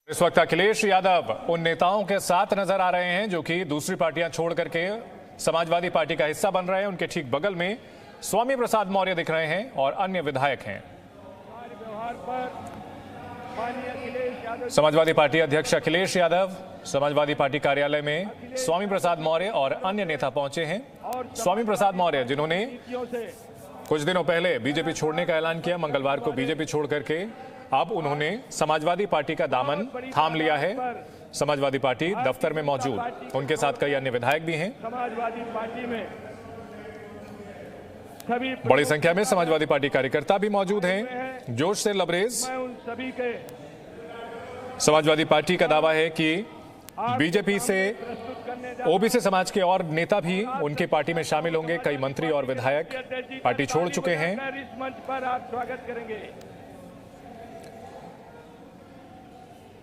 इस वक्त अखिलेश यादव उन नेताओं के साथ नजर आ रहे हैं जो कि दूसरी पार्टियां छोड़ करके समाजवादी पार्टी का हिस्सा बन रहे हैं। उनके ठीक बगल में स्वामी प्रसाद मौर्य दिख रहे हैं और अन्य विधायक हैं। समाजवादी पार्टी अध्यक्ष अखिलेश यादव समाजवादी पार्टी कार्यालय में स्वामी प्रसाद मौर्य और अन्य नेता पहुंचे हैं। स्वामी प्रसाद मौर्य जिन्होंने कुछ दिनों पहले बीजेपी छोड़ने का ऐलान किया, मंगलवार को बीजेपी छोड़ करके अब उन्होंने समाजवादी पार्टी का दामन थाम लिया है। समाजवादी पार्टी दफ्तर में मौजूद उनके साथ कई अन्य विधायक भी हैं। समाजवादी पार्टी में बड़ी संख्या में समाजवादी पार्टी कार्यकर्ता भी मौजूद हैं, जोश से लबरेज। सभी के समाजवादी पार्टी का दावा है कि बीजेपी से ओबीसी समाज के और नेता भी उनकी पार्टी में शामिल होंगे। कई मंत्री और विधायक पार्टी छोड़ चुके हैं। इस मंच पर आप स्वागत करेंगे।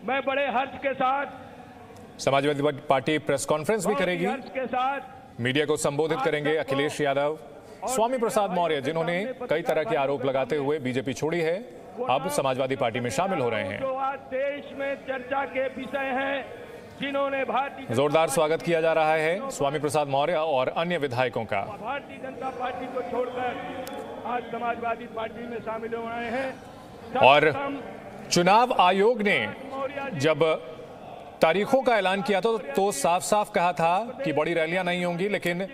मैं बड़े हर्ष के साथ समाजवादी पार्टी प्रेस कॉन्फ्रेंस भी करेगी, हर्ष के साथ मीडिया को संबोधित करेंगे। अखिलेश यादव, स्वामी प्रसाद मौर्य जिन्होंने कई तरह के आरोप लगाते हुए बीजेपी छोड़ी है, अब समाजवादी पार्टी में शामिल हो रहे हैं। जो आज देश में चर्चा के विषय हैं, जिन्होंने जोरदार स्वागत किया जा रहा है स्वामी प्रसाद मौर्य और अन्य विधायकों का। भारतीय जनता पार्टी को छोड़कर आज समाजवादी पार्टी में शामिल हो रहे हैं। और चुनाव आयोग ने जब तारीखों का ऐलान किया तो साफ साफ कहा था कि बड़ी रैलियां नहीं होंगी, लेकिन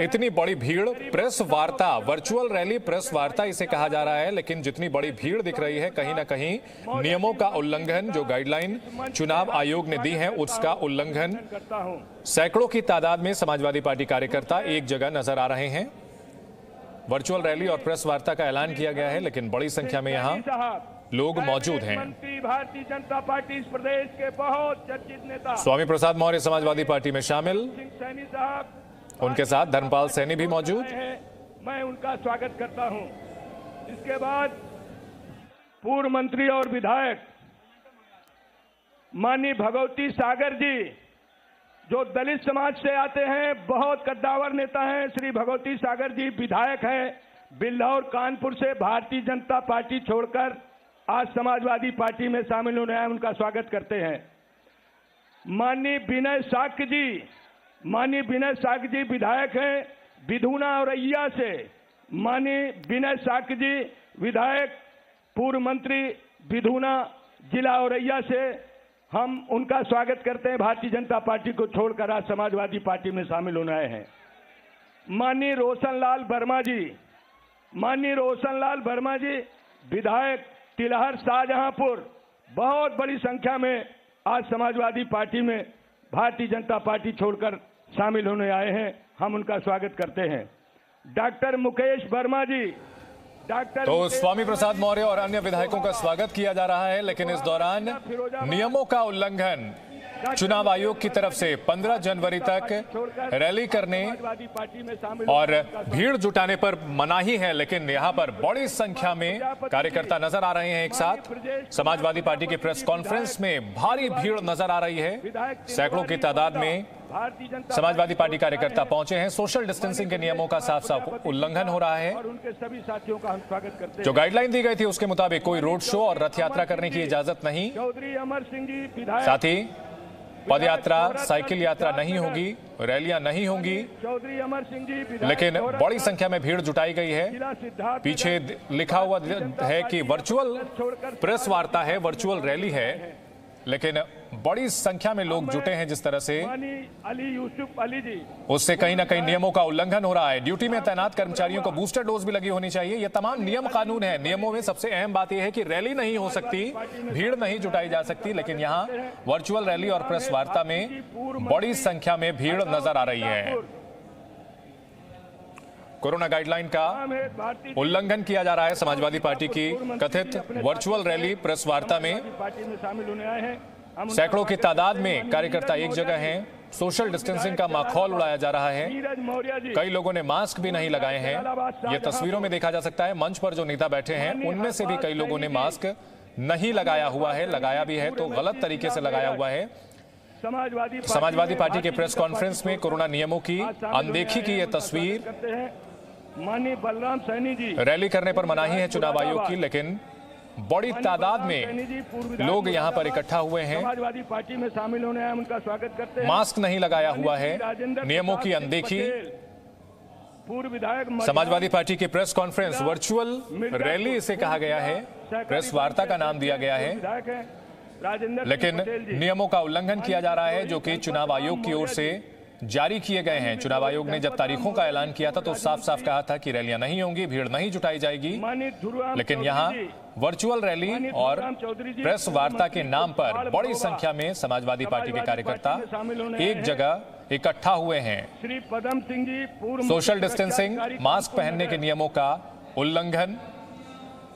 इतनी बड़ी भीड़, प्रेस वार्ता, वर्चुअल रैली प्रेस वार्ता इसे कहा जा रहा है, लेकिन जितनी बड़ी भीड़ दिख रही है कहीं ना कहीं नियमों का उल्लंघन, जो गाइडलाइन चुनाव आयोग ने दी है उसका उल्लंघन। सैकड़ों की तादाद में समाजवादी पार्टी कार्यकर्ता एक जगह नजर आ रहे हैं। वर्चुअल रैली और प्रेस वार्ता का ऐलान किया गया है, लेकिन बड़ी संख्या में यहाँ लोग मौजूद हैं। भारतीय जनता पार्टी इस प्रदेश के बहुत चर्चित नेता स्वामी प्रसाद मौर्य समाजवादी पार्टी में शामिल, सैनी साहब, उनके साथ धर्मपाल सैनी भी मौजूद। मैं उनका स्वागत करता हूं। इसके बाद पूर्व मंत्री और विधायक माननीय भगवती सागर जी, जो दलित समाज से आते हैं, बहुत कद्दावर नेता हैं। श्री भगवती सागर जी विधायक हैं, बिल्हौर कानपुर से भारतीय जनता पार्टी छोड़कर आज समाजवादी पार्टी में शामिल होने आए, उनका स्वागत करते हैं। माननीय विनय साक्य जी विधायक हैं विधुना औरैया से। माननीय विनय साक्य जी विधायक, पूर्व मंत्री विधुना जिला औरैया से, हम उनका स्वागत करते हैं। भारतीय जनता पार्टी को छोड़कर आज समाजवादी पार्टी में शामिल होने आए हैं। माननीय रोशनलाल वर्मा जी विधायक तिलहर शाहजहांपुर, बहुत बड़ी संख्या में आज समाजवादी पार्टी में भारतीय जनता पार्टी छोड़कर शामिल होने आए हैं, हम उनका स्वागत करते हैं। डॉक्टर मुकेश वर्मा जी, तो स्वामी प्रसाद मौर्य और अन्य विधायकों का स्वागत किया जा रहा है, लेकिन इस दौरान नियमों का उल्लंघन चुनाव आयोग की तरफ से 15 जनवरी तक रैली करने और भीड़ जुटाने पर मनाही है, लेकिन यहां पर बड़ी संख्या में कार्यकर्ता नजर आ रहे हैं एक साथ। समाजवादी पार्टी की प्रेस कॉन्फ्रेंस में भारी भीड़ नजर आ रही है, सैकड़ों की तादाद में समाजवादी पार्टी कार्यकर्ता पहुंचे हैं। सोशल डिस्टेंसिंग के नियमों का साफ साफ उल्लंघन हो रहा है। उनके सभी साथियों का हम स्वागत करते हैं। जो गाइडलाइन दी गई थी उसके मुताबिक कोई रोड शो और रथ यात्रा करने की इजाजत नहीं, चौधरी अमर सिंह जी विधायक, साथ ही पद यात्रा, साइकिल यात्रा नहीं होगी, रैलियां नहीं होंगी, चौधरी अमर सिंह जी, लेकिन बड़ी संख्या में भीड़ जुटाई गई है। पीछे लिखा हुआ है कि वर्चुअल प्रेस वार्ता है, वर्चुअल रैली है, लेकिन बड़ी संख्या में लोग जुटे हैं। जिस तरह से अली यूसुफ अली जी, उससे कहीं ना कहीं नियमों का उल्लंघन हो रहा है। ड्यूटी में तैनात कर्मचारियों को बूस्टर डोज भी लगी होनी चाहिए। ये तमाम नियम कानून है। नियमों में सबसे अहम बात यह है कि रैली नहीं हो सकती, भीड़ नहीं जुटाई जा सकती, लेकिन यहाँ वर्चुअल रैली और प्रेस वार्ता में बड़ी संख्या में भीड़ नजर आ रही है। कोरोना गाइडलाइन का उल्लंघन किया जा रहा है। समाजवादी पार्टी की कथित वर्चुअल रैली प्रेस वार्ता में पार्टी में शामिल होने आए हैं। सैकड़ों की तादाद में कार्यकर्ता एक जगह हैं। सोशल डिस्टेंसिंग का माहौल उड़ाया जा रहा है। कई लोगों ने मास्क भी नहीं लगाए हैं। ये तस्वीरों में देखा जा सकता है। मंच पर जो नेता बैठे हैं उनमें से भी कई लोगों ने मास्क नहीं लगाया हुआ है, लगाया भी है तो गलत तरीके से लगाया हुआ है। समाजवादी पार्टी के प्रेस कॉन्फ्रेंस में कोरोना नियमों की अनदेखी की यह तस्वीर। माननीय बलराम सैनी जी, रैली करने पर मनाही है चुनाव आयोग की, लेकिन बड़ी तादाद में लोग यहां पर इकट्ठा हुए हैं। समाजवादी पार्टी में शामिल होने आए, उनका स्वागत करते हैं। मास्क नहीं लगाया हुआ है, नियमों की अनदेखी। पूर्व विधायक समाजवादी पार्टी की प्रेस कॉन्फ्रेंस वर्चुअल रैली इसे कहा गया है, प्रेस वार्ता का नाम दिया गया है, लेकिन नियमों का उल्लंघन किया जा रहा है जो कि चुनाव आयोग की ओर से जारी किए गए हैं। चुनाव आयोग ने जब तारीखों का ऐलान किया था तो साफ साफ कहा था कि रैलियां नहीं होंगी, भीड़ नहीं जुटाई जाएगी, लेकिन यहां वर्चुअल रैली और प्रेस वार्ता के नाम पर बड़ी संख्या में समाजवादी पार्टी के कार्यकर्ता एक जगह इकट्ठा हुए हैं। श्री पदम सिंह जी पूर्व सोशल डिस्टेंसिंग, मास्क पहनने के नियमों का उल्लंघन,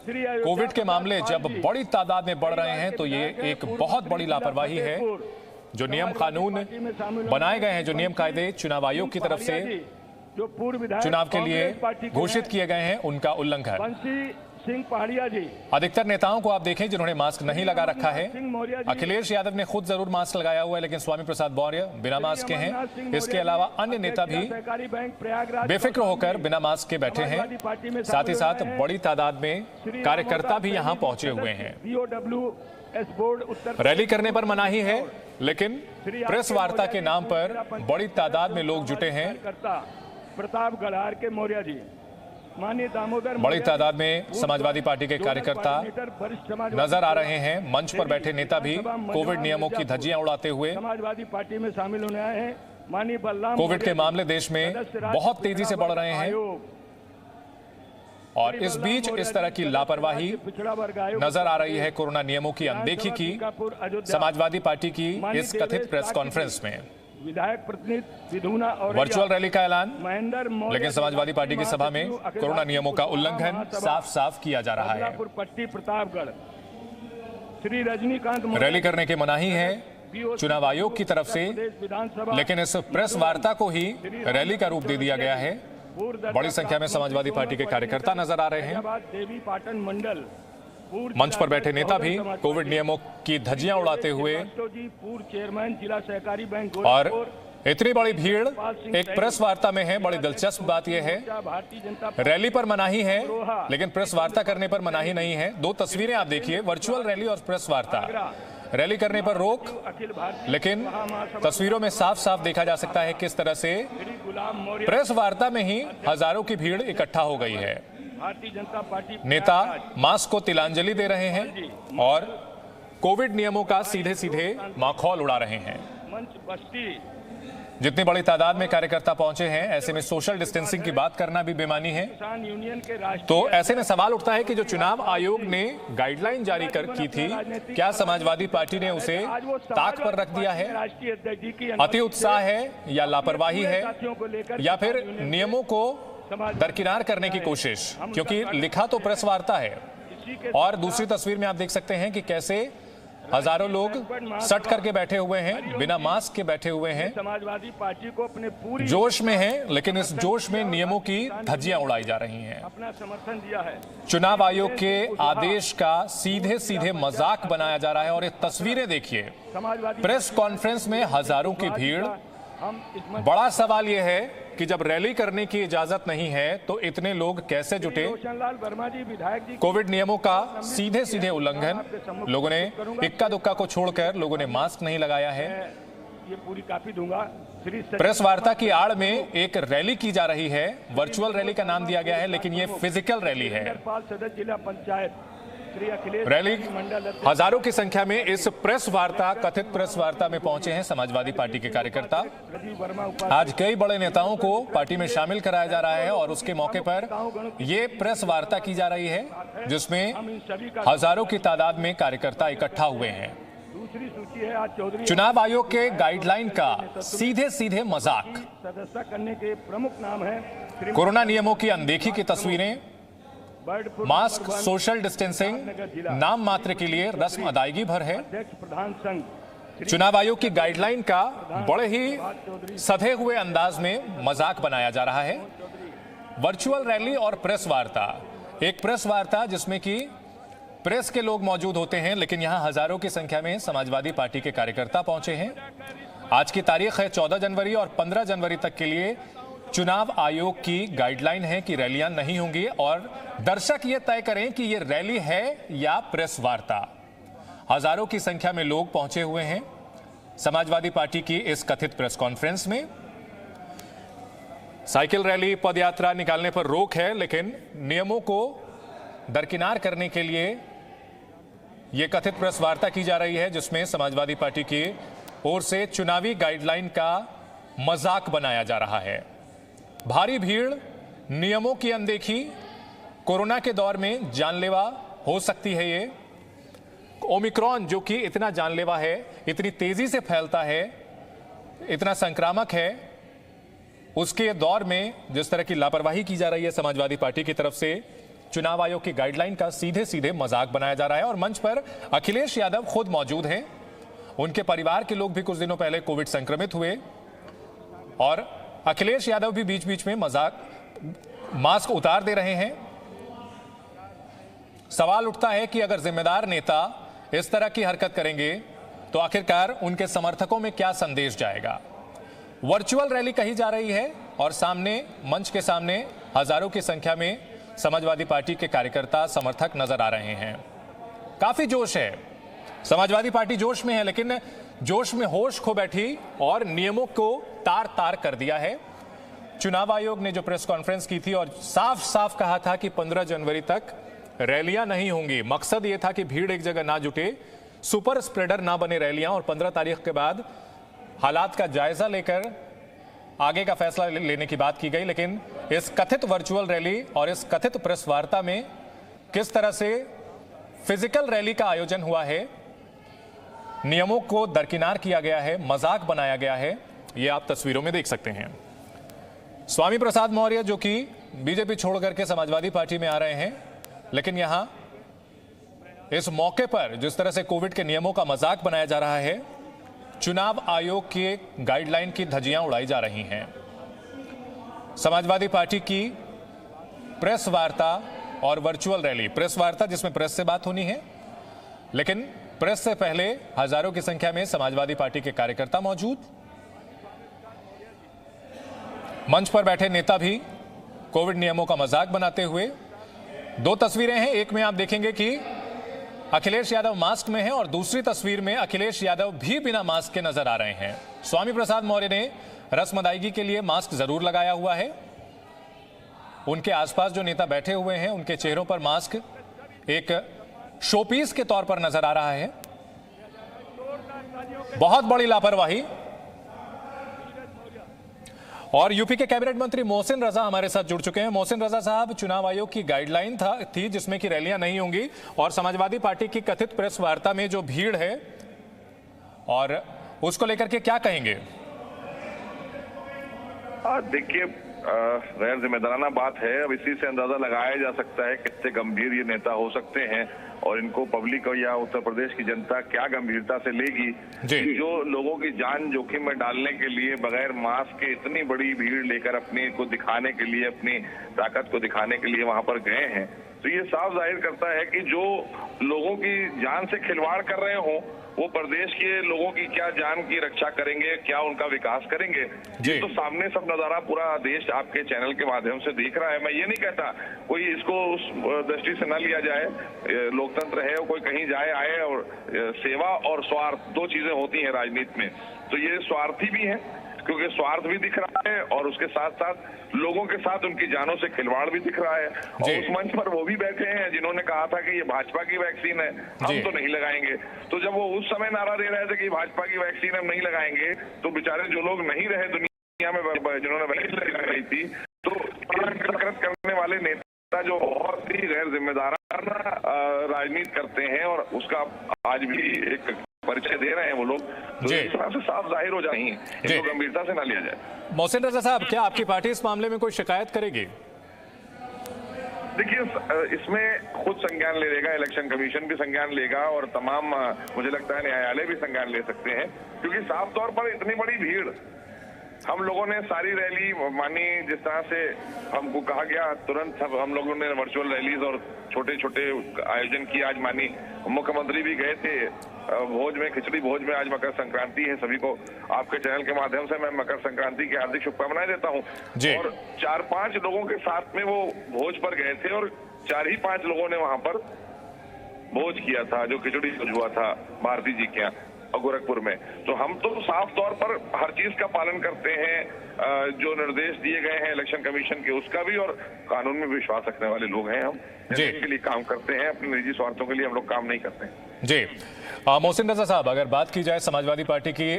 कोविड के मामले जब बड़ी तादाद में बढ़ रहे हैं तो ये एक बहुत बड़ी लापरवाही है। जो नियम कानून बनाए गए हैं, जो नियम कायदे चुनाव आयोग की तरफ से जो पूर्व चुनाव के लिए घोषित किए गए हैं, उनका उल्लंघन। बंसी सिंह पहाड़िया जी, अधिकतर नेताओं को आप देखें जिन्होंने मास्क नहीं लगा रखा है। अखिलेश यादव ने खुद जरूर मास्क लगाया हुआ है, लेकिन स्वामी प्रसाद मौर्य बिना मास्क के हैं। इसके अलावा अन्य नेता भी बेफिक्र होकर बिना मास्क के बैठे हैं। साथ ही साथ बड़ी तादाद में कार्यकर्ता भी यहां पहुंचे हुए हैं। रैली करने पर मनाही है, लेकिन प्रेस वार्ता के नाम पर बड़ी तादाद में लोग जुटे हैं। प्रताप गढ़ार के मौर्य जी, माननीय दामोदर, बड़ी तादाद में समाजवादी पार्टी के कार्यकर्ता नजर आ रहे हैं। मंच पर बैठे नेता भी कोविड नियमों की धज्जियां उड़ाते हुए समाजवादी पार्टी में शामिल होने आए हैं। माननीय बलराम, कोविड के मामले देश में बहुत तेजी से बढ़ रहे हैं और इस बीच इस तरह की लापरवाही नजर आ रही है। कोरोना नियमों की अनदेखी की समाजवादी पार्टी की इस कथित प्रेस कॉन्फ्रेंस में विधायक प्रतिनिधि विधुना और वर्चुअल रैली का ऐलान, महेंद्र, लेकिन समाजवादी पार्टी की सभा में कोरोना नियमों का उल्लंघन साफ साफ किया जा रहा है। पट्टी प्रतापगढ़, श्री रजनीकांत रैली करने की मनाही है चुनाव आयोग की तरफ से, लेकिन इस प्रेस वार्ता को ही रैली का रूप दे दिया गया है। बड़ी संख्या में समाजवादी पार्टी के कार्यकर्ता नजर आ रहे हैं। देवी पाटन मंडल, मंच पर बैठे नेता भी कोविड नियमों की धज्जियां उड़ाते हुए, पूर्व चेयरमैन जिला सहकारी बैंक, और इतनी बड़ी भीड़ एक प्रेस वार्ता में है। बड़ी दिलचस्प बात यह है, रैली पर मनाही है लेकिन प्रेस वार्ता करने पर मनाही नहीं है। दो तस्वीरें आप देखिए, वर्चुअल रैली और प्रेस वार्ता। रैली करने पर रोक, लेकिन तस्वीरों में साफ साफ देखा जा सकता है किस तरह से प्रेस वार्ता में ही हजारों की भीड़ इकट्ठा हो गई है। भारतीय जनता पार्टी नेता मास्क को तिलांजलि दे रहे हैं और कोविड नियमों का सीधे सीधे माखौल उड़ा रहे हैं। मंच बस्ती, जितनी बड़ी तादाद में कार्यकर्ता पहुंचे हैं, ऐसे में सोशल डिस्टेंसिंग की बात करना भी बेमानी है। किसान यूनियन के राष्ट्रीय, तो ऐसे में सवाल उठता है कि जो चुनाव आयोग ने गाइडलाइन जारी की थी, क्या समाजवादी पार्टी ने उसे ताक पर रख दिया है? राष्ट्रीय अध्यक्ष जी की अति उत्साह है या लापरवाही है या फिर नियमों को दरकिनार करने की कोशिश? क्योंकि लिखा तो प्रेस वार्ता है। और दूसरी तस्वीर में आप देख सकते हैं कि कैसे हजारों लोग सट करके बैठे हुए हैं, बिना मास्क के बैठे हुए हैं, समाजवादी पार्टी को अपने पूरी जोश में हैं, लेकिन इस जोश में नियमों की धज्जियां उड़ाई जा रही हैं। अपना समर्थन दिया है। चुनाव आयोग के आदेश का सीधे सीधे मजाक बनाया जा रहा है। और ये तस्वीरें देखिए, प्रेस कॉन्फ्रेंस में हजारों की भीड़। बड़ा सवाल यह है कि जब रैली करने की इजाजत नहीं है तो इतने लोग कैसे जुटे? रोशनलाल वर्मा जी, विधायक जी, कोविड नियमों का सीधे सीधे उल्लंघन, लोगों ने इक्का दुक्का को छोड़कर लोगों ने मास्क नहीं लगाया है। ये पूरी कॉपी दूंगा। श्री प्रेस वार्ता की आड़ में एक रैली की जा रही है, वर्चुअल रैली का नाम दिया गया है, लेकिन ये फिजिकल रैली है। सदस्य जिला पंचायत श्री अखिलेश रैली हजारों की संख्या में इस प्रेस वार्ता, कथित प्रेस वार्ता में पहुंचे हैं समाजवादी पार्टी के कार्यकर्ता। आज कई बड़े नेताओं को पार्टी में शामिल कराया जा रहा है और उसके मौके पर ये प्रेस वार्ता की जा रही है जिसमें हजारों की तादाद में कार्यकर्ता इकट्ठा हुए हैं। दूसरी सूची है आज चौधरी चुनाव आयोग के गाइडलाइन का सीधे सीधे मजाक, सदस्यता करने के प्रमुख नाम है कोरोना नियमों की अनदेखी की तस्वीरें, मास्क, सोशल डिस्टेंसिंग नाम मात्र के लिए रस्म अदायगी भर है। अध्यक्ष प्रधान संघ, चुनाव आयोग की गाइडलाइन का बड़े ही सधे हुए अंदाज में मजाक बनाया जा रहा है। वर्चुअल रैली और प्रेस वार्ता, एक प्रेस वार्ता जिसमें कि प्रेस के लोग मौजूद होते हैं, लेकिन यहां हजारों की संख्या में समाजवादी पार्टी के कार्यकर्ता पहुंचे हैं। आज की तारीख है 14 जनवरी और 15 जनवरी तक के लिए चुनाव आयोग की गाइडलाइन है कि रैलियां नहीं होंगी और दर्शक ये तय करें कि ये रैली है या प्रेस वार्ता। हजारों की संख्या में लोग पहुंचे हुए हैं समाजवादी पार्टी की इस कथित प्रेस कॉन्फ्रेंस में। साइकिल रैली, पदयात्रा निकालने पर रोक है, लेकिन नियमों को दरकिनार करने के लिए यह कथित प्रेस वार्ता की जा रही है, जिसमें समाजवादी पार्टी की ओर से चुनावी गाइडलाइन का मजाक बनाया जा रहा है। भारी भीड़, नियमों की अनदेखी, कोरोना के दौर में जानलेवा हो सकती है। ये ओमिक्रॉन जो कि इतना जानलेवा है, इतनी तेजी से फैलता है, इतना संक्रामक है, उसके दौर में जिस तरह की लापरवाही की जा रही है समाजवादी पार्टी की तरफ से, चुनाव आयोग की गाइडलाइन का सीधे सीधे मजाक बनाया जा रहा है। और मंच पर अखिलेश यादव खुद मौजूद हैं। उनके परिवार के लोग भी कुछ दिनों पहले कोविड संक्रमित हुए और अखिलेश यादव भी बीच बीच में मास्क उतार दे रहे हैं। सवाल उठता है कि अगर जिम्मेदार नेता इस तरह की हरकत करेंगे तो आखिरकार उनके समर्थकों में क्या संदेश जाएगा। वर्चुअल रैली कही जा रही है और सामने, मंच के सामने हजारों की संख्या में समाजवादी पार्टी के कार्यकर्ता, समर्थक नजर आ रहे हैं। काफी जोश है, समाजवादी पार्टी जोश में है, लेकिन जोश में होश खो बैठी और नियमों को तार तार कर दिया है। चुनाव आयोग ने जो प्रेस कॉन्फ्रेंस की थी और साफ साफ कहा था कि 15 जनवरी तक रैलियां नहीं होंगी। मकसद यह था कि भीड़ एक जगह ना जुटे, सुपर स्प्रेडर ना बने रैलियां, और 15 तारीख के बाद हालात का जायजा लेकर आगे का फैसला लेने की बात की गई। लेकिन इस कथित वर्चुअल रैली और इस कथित प्रेस वार्ता में किस तरह से फिजिकल रैली का आयोजन हुआ है, नियमों को दरकिनार किया गया है, मजाक बनाया गया है, ये आप तस्वीरों में देख सकते हैं। स्वामी प्रसाद मौर्य जो कि बीजेपी छोड़ करके समाजवादी पार्टी में आ रहे हैं, लेकिन यहां इस मौके पर जिस तरह से कोविड के नियमों का मजाक बनाया जा रहा है, चुनाव आयोग के गाइडलाइन की धज्जियां उड़ाई जा रही हैं। समाजवादी पार्टी की प्रेस वार्ता और वर्चुअल रैली, प्रेस वार्ता जिसमें प्रेस से बात होनी है, लेकिन प्रेस से पहले हजारों की संख्या में समाजवादी पार्टी के कार्यकर्ता मौजूद, मंच पर बैठे नेता भी कोविड नियमों का मजाक बनाते हुए। दो तस्वीरें हैं, एक में आप देखेंगे कि अखिलेश यादव मास्क में हैं और दूसरी तस्वीर में अखिलेश यादव भी बिना मास्क के नजर आ रहे हैं। स्वामी प्रसाद मौर्य ने रस्म अदायगी के लिए मास्क जरूर लगाया हुआ है। उनके आसपास जो नेता बैठे हुए हैं, उनके चेहरों पर मास्क एक शोपीस के तौर पर नजर आ रहा है। बहुत बड़ी लापरवाही। और यूपी के कैबिनेट मंत्री मोहसिन रजा हमारे साथ जुड़ चुके हैं। मोहसिन रजा साहब, चुनाव आयोग की गाइडलाइन थी जिसमें कि रैलियां नहीं होंगी और समाजवादी पार्टी की कथित प्रेस वार्ता में जो भीड़ है और उसको लेकर के क्या कहेंगे? देखिए, गैर जिम्मेदाराना बात है। अब इसी से अंदाजा लगाया जा सकता है कितने गंभीर ये नेता हो सकते हैं और इनको पब्लिक या उत्तर प्रदेश की जनता क्या गंभीरता से लेगी, जो लोगों की जान जोखिम में डालने के लिए बगैर मास्क के इतनी बड़ी भीड़ लेकर अपने को दिखाने के लिए, अपनी ताकत को दिखाने के लिए वहां पर गए हैं। तो ये साफ जाहिर करता है कि जो लोगों की जान से खिलवाड़ कर रहे हों, वो प्रदेश के लोगों की क्या जान की रक्षा करेंगे, क्या उनका विकास करेंगे, तो सामने सब नजारा पूरा देश आपके चैनल के माध्यम से देख रहा है। मैं ये नहीं कहता कोई इसको उस दृष्टि से न लिया जाए, लोकतंत्र है, कोई कहीं जाए आए, और सेवा और स्वार्थ दो चीजें होती हैं राजनीति में। तो ये स्वार्थी भी है क्योंकि स्वार्थ भी दिख रहा है और उसके साथ साथ लोगों के साथ उनकी जानों से खिलवाड़ भी दिख रहा है। और उस मंच पर वो भी बैठे हैं जिन्होंने कहा था कि ये भाजपा की वैक्सीन है, हम तो नहीं लगाएंगे। तो जब वो उस समय नारा दे रहे थे कि भाजपा की वैक्सीन हम नहीं लगाएंगे, तो बेचारे जो लोग नहीं रहे दुनिया में, जिन्होंने वैक्सीन लगाई थी, तो करने वाले नेता जो बहुत ही गैर जिम्मेदाराना राजनीति करते हैं और उसका आज भी एक परिचय दे रहे हैं वो लोग, तो इस तरह से साफ जाहिर हो जाएंगे, इनको गंभीरता से ना लिया जाए। मोहसिन रजा साहब, क्या आपकी पार्टी इस मामले में कोई शिकायत करेगी? देखिए, इसमें खुद संज्ञान ले लेगा, इलेक्शन कमीशन भी संज्ञान लेगा और तमाम, मुझे लगता है न्यायालय भी संज्ञान ले सकते हैं, क्योंकि साफ तौर पर इतनी बड़ी भीड़, हम लोगों ने सारी रैली मानी, जिस तरह से हमको कहा गया तुरंत हम लोगों ने वर्चुअल रैलीज और छोटे छोटे आयोजन किए, आज मानी मुख्यमंत्री भी गए थे भोज में, खिचड़ी भोज में। आज मकर संक्रांति है, सभी को आपके चैनल के माध्यम से मैं मकर संक्रांति की हार्दिक शुभकामनाएं देता हूं। और 4-5 लोगों के साथ में वो भोज पर गए थे और 4 ही 5 लोगों ने वहां पर भोज किया था, जो खिचड़ी भोज हुआ था भारती जी के यहाँ गोरखपुर में। तो हम तो साफ तौर पर हर चीज का पालन करते हैं, जो निर्देश दिए गए हैं इलेक्शन कमीशन के उसका भी, और कानून में विश्वास रखने वाले लोग हैं। हम देश के लिए काम करते हैं, अपने निजी स्वार्थों के लिए हम लोग काम नहीं करते हैं। जी मोहसिन रजा साहब, अगर बात की जाए समाजवादी पार्टी की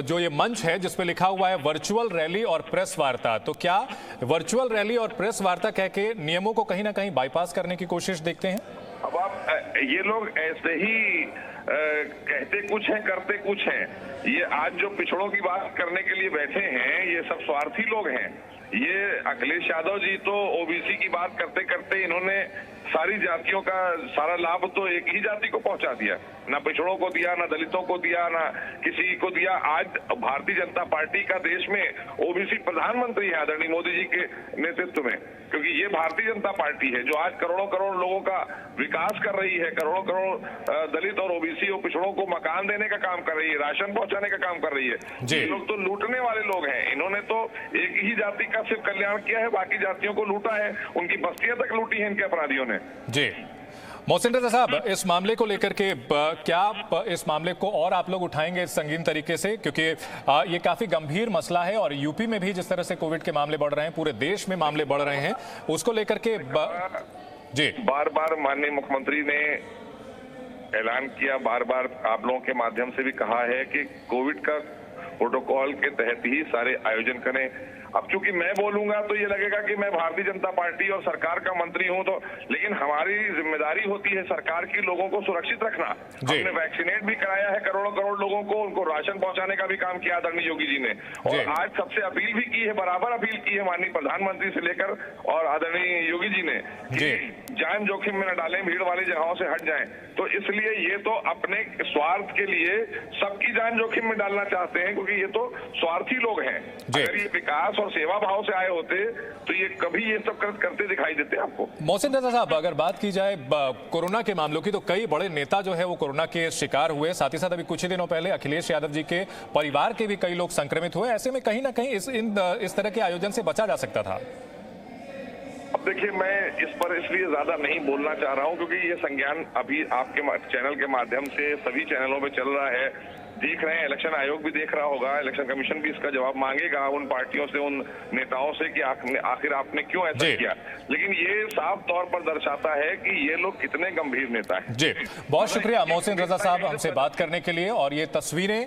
जो ये मंच है जिसपे लिखा हुआ है वर्चुअल रैली और प्रेस वार्ता, तो क्या वर्चुअल रैली और प्रेस वार्ता कह के नियमों को कहीं ना कहीं बाईपास करने की कोशिश देखते हैं? अब आप ये लोग ऐसे ही कहते कुछ हैं करते कुछ हैं। ये आज जो पिछड़ों की बात करने के लिए बैठे हैं, ये सब स्वार्थी लोग हैं। ये अखिलेश यादव जी तो ओबीसी की बात करते करते इन्होंने सारी जातियों का सारा लाभ तो एक ही जाति को पहुंचा दिया, ना पिछड़ों को दिया, ना दलितों को दिया, ना किसी को दिया। आज भारतीय जनता पार्टी का देश में ओबीसी प्रधानमंत्री है आदरणीय मोदी जी के नेतृत्व में, क्योंकि ये भारतीय जनता पार्टी है जो आज करोड़ों करोड़ लोगों का विकास कर रही है, करोड़ों करोड़ दलित और ओबीसी और पिछड़ों को मकान देने का काम कर रही है, राशन पहुंचाने का काम कर रही है। ये लोग तो लूटने वाले लोग हैं। इन्होंने तो एक ही जाति का सिर्फ कल्याण किया है, बाकी जातियों को लूटा है, उनकी बस्तियां तक लूटी है इनके अपराधियों ने। जी मोहसिन रजा साहब, इस मामले को लेकर के क्या इस मामले को और आप लोग उठाएंगे संगीन तरीके से, क्योंकि ये काफी गंभीर मसला है और यूपी में भी जिस तरह से कोविड के मामले बढ़ रहे हैं, पूरे देश में मामले बढ़ रहे हैं, उसको लेकर के जी बार बार माननीय मुख्यमंत्री ने ऐलान किया, बार बार आप लोगों के माध्यम से भी कहा है कि कोविड का प्रोटोकॉल के तहत ही सारे आयोजन करें। अब चूंकि मैं बोलूंगा तो ये लगेगा कि मैं भारतीय जनता पार्टी और सरकार का मंत्री हूं, तो लेकिन हमारी जिम्मेदारी होती है सरकार की लोगों को सुरक्षित रखना। हमने वैक्सीनेट भी कराया है करोड़ों करोड़ लोगों को, उनको राशन पहुंचाने का भी काम किया आदरणीय योगी जी ने, और आज सबसे अपील भी की है, बराबर अपील की है माननीय प्रधानमंत्री से लेकर और आदरणीय योगी जी ने कि जान जोखिम में न डालें, भीड़ वाली जगहों से हट जाएं। तो इसलिए ये तो अपने स्वार्थ के लिए सबकी जान जोखिम में डालना चाहते हैं, क्योंकि ये तो स्वार्थी लोग हैं। अगर ये विकास और सेवा भाव से आए होते तो ये कभी ये सब करते दिखाई देते आपको। मोहसिन रजा साहब, अगर बात की जाए कोरोना के मामलों की, तो कई बड़े नेता जो है वो कोरोना के शिकार हुए। साथ ही साथ अभी कुछ ही दिनों पहले अखिलेश यादव जी के परिवार के भी कई लोग संक्रमित हुए। ऐसे में कहीं ना कहीं इस तरह के आयोजन से बचा जा सकता था। अब देखिए, मैं इस पर इसलिए ज्यादा नहीं बोलना चाह रहा हूं क्योंकि ये संज्ञान अभी आपके चैनल के माध्यम से सभी चैनलों पे चल रहा है, देख रहे हैं, इलेक्शन आयोग भी देख रहा होगा, इलेक्शन कमीशन भी इसका जवाब मांगेगा उन पार्टियों से, उन नेताओं से कि आखिर आपने क्यों ऐसा किया। लेकिन ये साफ तौर पर दर्शाता है कि ये लोग कितने गंभीर नेता हैं। जी बहुत शुक्रिया मोहसिन रजा साहब हमसे बात करने के लिए। और ये तस्वीरें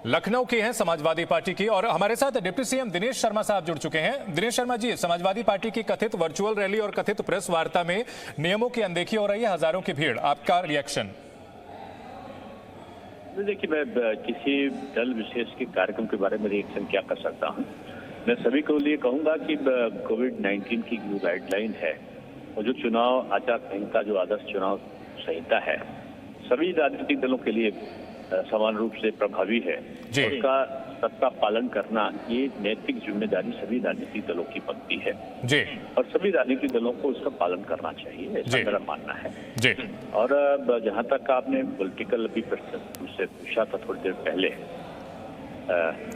लखनऊ की हैं समाजवादी पार्टी की, और हमारे साथ डिप्टी सीएम दिनेश शर्मा साहब जुड़ चुके हैं। दिनेश शर्मा जी, समाजवादी पार्टी की कथित वर्चुअल रैली और कथित प्रेस वार्ता में नियमों की अनदेखी हो रही है, हजारों की भीड़, आपका रिएक्शन? देखिए, मैं किसी दल विशेष के कार्यक्रम के बारे में रिएक्शन क्या कर सकता हूं। मैं सभी को लिए कहूंगा कि कोविड-19 की जो गाइडलाइन है और जो चुनाव आचार संहिता, जो आदर्श चुनाव संहिता है, सभी राजनीतिक दलों के लिए समान रूप से प्रभावी है। उसका सबका पालन करना ये नैतिक जिम्मेदारी सभी राजनीतिक दलों की बनती है जी, और सभी राजनीतिक दलों को उसका पालन करना चाहिए, ऐसा मेरा मानना है जी। और जहां तक आपने पॉलिटिकल अभी से पूछा था थोड़ी देर पहले,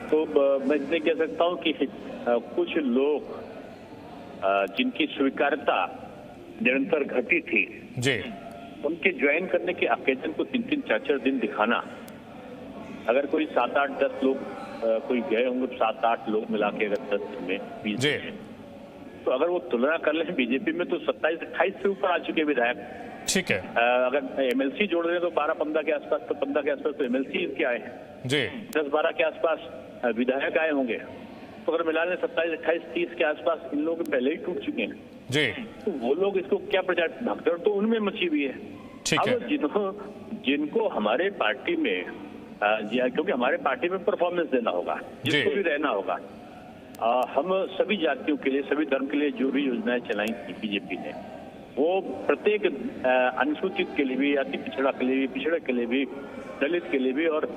तो मैं इतने कह सकता हूं कि कुछ लोग जिनकी स्वीकार्यता निरंतर घटी थी जी, उनके ज्वाइन करने के ऑकेजन को 3-3, 4-4 दिन दिखाना, अगर कोई 7-8, 10 लोग कोई गए होंगे, 7-8 लोग मिला के अगर 10 दिन में 20 दिन में, तो अगर वो तुलना कर लें बीजेपी में तो 27-28 से ऊपर आ चुके विधायक। ठीक है, अगर एमएलसी जोड़ दें तो 12-15 के आसपास, तो 15 के आसपास तो एमएलसी इनके आए हैं जी, 10-12 के आसपास विधायक आए होंगे, तो अगर मिला लें 27, 28, 30 के आसपास इन लोग पहले ही टूट चुके हैं जी। तो वो लोग इसको क्या प्रचार, भगदड़ तो उनमें मची हुई है। अब जिनको हमारे पार्टी में क्योंकि हमारे पार्टी में परफॉर्मेंस देना होगा, जिसको भी रहना होगा, हम सभी जातियों के लिए, सभी धर्म के लिए जो भी योजनाएं चलाई थी बीजेपी ने, वो प्रत्येक अनुसूचित के लिए भी, अति पिछड़ा के लिए भी, पिछड़े के लिए भी, दलित के लिए भी, और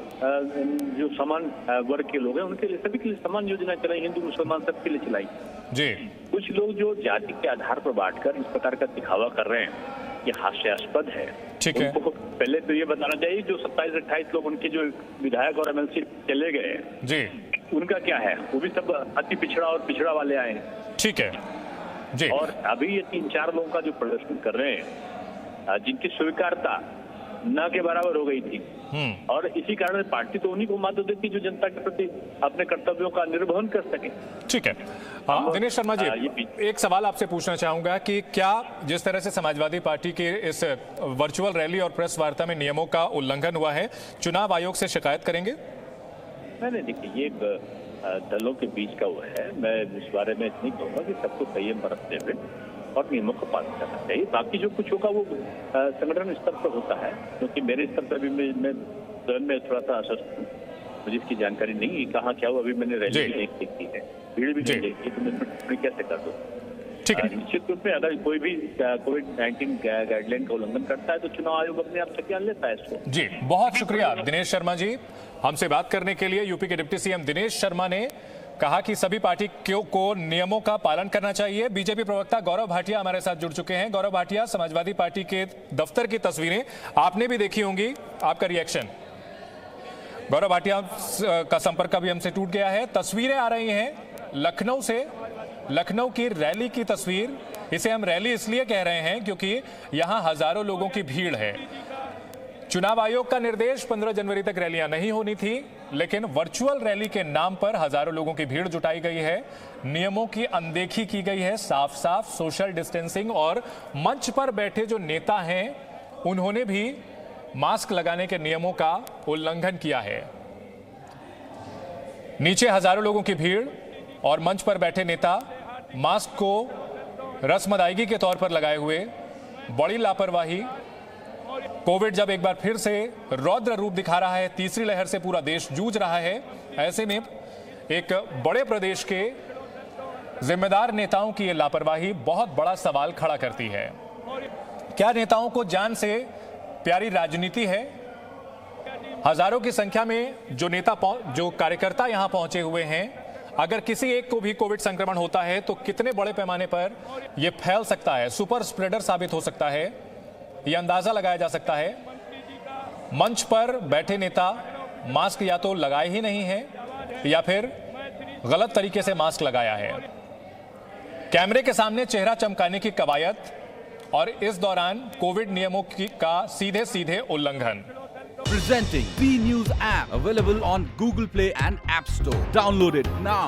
जो समान वर्ग के लोग हैं उनके लिए, सभी के लिए समान योजनाएं चलाई, हिंदू मुसलमान सबके लिए चलाई जी। कुछ लोग जो जाति के आधार पर बांटकर इस प्रकार का दिखावा कर रहे हैं, ये हास्यास्पद है। ठीक है। उनको पहले तो ये बताना चाहिए जो 27-28 लोग उनके जो विधायक और एमएलसी चले गए जी, उनका क्या है, वो भी सब अति पिछड़ा और पिछड़ा वाले आए हैं। ठीक है जी। और अभी ये 3-4 लोगों का जो प्रदर्शन कर रहे हैं, जिनकी स्वीकारता न के बराबर हो गई थी, और इसी कारण पार्टी तो उन्हीं को मत देती जो जनता के प्रति अपने कर्तव्यों का निर्वहन कर सके। ठीक है। दिनेश शर्मा जी, एक सवाल आपसे पूछना चाहूंगा कि क्या जिस तरह से समाजवादी पार्टी के इस वर्चुअल रैली और प्रेस वार्ता में नियमों का उल्लंघन हुआ है, चुनाव आयोग से शिकायत करेंगे? नहीं, देखिए ये दलों के बीच का वो है, मैं इस बारे में नहीं कहूँगा कि सबको संयम बरतते हुए और नियमों का पालन करना चाहिए। बाकी जो कुछ होगा वो संगठन स्तर पर होता है, क्योंकि मेरे स्तर पर भी मैं स्वयं में थोड़ा सा अस्वस्थ हूँ, मुझे इसकी जानकारी नहीं है कहाँ क्या हुआ। अभी मैंने रैली भी नहीं देखी है, भीड़ भी नहीं देखी, तो मैं कैसे कर दूँ? ठीक है। निश्चित रूप में अगर कोई भी कोविड-19 गाइडलाइन का उल्लंघन करता है तो चुनाव आयोग अपने आप संज्ञान लेता है इसको। जी, बहुत शुक्रिया दिनेश शर्मा जी हमसे बात करने के लिए। यूपी के डिप्टी सीएम दिनेश शर्मा ने कहा कि सभी पार्टी को नियमों का पालन करना चाहिए। बीजेपी प्रवक्ता गौरव भाटिया हमारे साथ जुड़ चुके हैं। गौरव भाटिया, समाजवादी पार्टी के दफ्तर की तस्वीरें आपने भी देखी होंगी, आपका रिएक्शन? गौरव भाटिया का संपर्क अभी हमसे टूट गया है। तस्वीरें आ रही हैं लखनऊ से, लखनऊ की रैली की तस्वीर। इसे हम रैली इसलिए कह रहे हैं क्योंकि यहां हजारों लोगों की भीड़ है। चुनाव आयोग का निर्देश 15 जनवरी तक रैलियां नहीं होनी थी, लेकिन वर्चुअल रैली के नाम पर हजारों लोगों की भीड़ जुटाई गई है। नियमों की अनदेखी की गई है, साफ साफ सोशल डिस्टेंसिंग, और मंच पर बैठे जो नेता हैं उन्होंने भी मास्क लगाने के नियमों का उल्लंघन किया है। नीचे हजारों लोगों की भीड़ और मंच पर बैठे नेता मास्क को रस्म अदायगी के तौर पर लगाए हुए, बड़ी लापरवाही। कोविड जब एक बार फिर से रौद्र रूप दिखा रहा है, तीसरी लहर से पूरा देश जूझ रहा है, ऐसे में एक बड़े प्रदेश के जिम्मेदार नेताओं की यह लापरवाही बहुत बड़ा सवाल खड़ा करती है। क्या नेताओं को जान से प्यारी राजनीति है? हजारों की संख्या में जो कार्यकर्ता यहां पहुंचे हुए हैं, अगर किसी एक को भी कोविड संक्रमण होता है तो कितने बड़े पैमाने पर यह फैल सकता है, सुपर स्प्रेडर साबित हो सकता है, यह अंदाजा लगाया जा सकता है। मंच पर बैठे नेता मास्क या तो लगाए ही नहीं है या फिर गलत तरीके से मास्क लगाया है। कैमरे के सामने चेहरा चमकाने की कवायद और इस दौरान कोविड नियमों का सीधे सीधे उल्लंघन। Presenting B News app, available on Google Play and App Store. Download it now.